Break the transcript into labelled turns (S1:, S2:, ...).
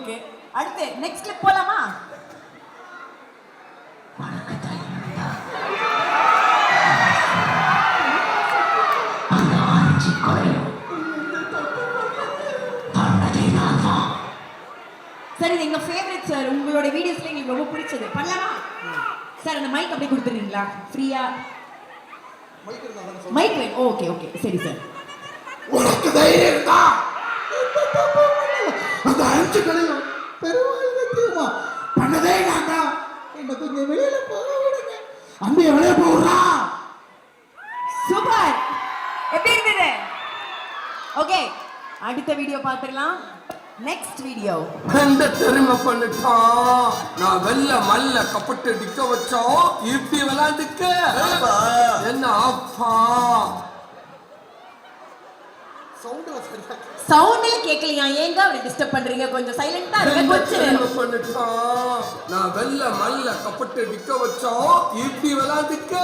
S1: Okay அடுத்து next clip போலாமா? Sir இது எங்க ஃபேவரட் சார். உங்களோட வீடியோஸ்ல எங்களுக்கு ரொம்ப பிடிச்சது. பண்ணலாமா சார்? அந்த மைக் அப்படியே கொடுத்துறீங்களா ஃப்ரீயா? மைக் வேணும். ஓகே ஓகே சரி சார்.
S2: உனக்கு தைரியம் இருக்கா? அந்த 5 கடையும் பெருவாழ்வா பண்ணதே நாங்க. என்ன கொஞ்சம் வெளியில போக விடுங்க. அங்கே வெளியே போறா.
S1: சூப்பர். எப்படி இருந்தது? ஓகே அடுத்த வீடியோ பார்த்துடலாம். Next video.
S3: அந்த தெரிமை பண்ணிட்டான். நான் வெள்ள மல்ல கப்பட்டு டிக்க வச்சோம். இப்படி விளையாண்டுக்க என்ன அப்பா
S1: சவுண்ட்ல கேட்கலையா? ஏங்க அவரை டிஸ்டர்ப் பண்றீங்க? கொஞ்சம் சைலண்டா இருங்க. கொஞ்சம்
S3: பண்ணிட்டான். நான் வெள்ள மல்ல கப்பட்டு டிக்க வச்சோம். இப்படி விளையாண்டுக்க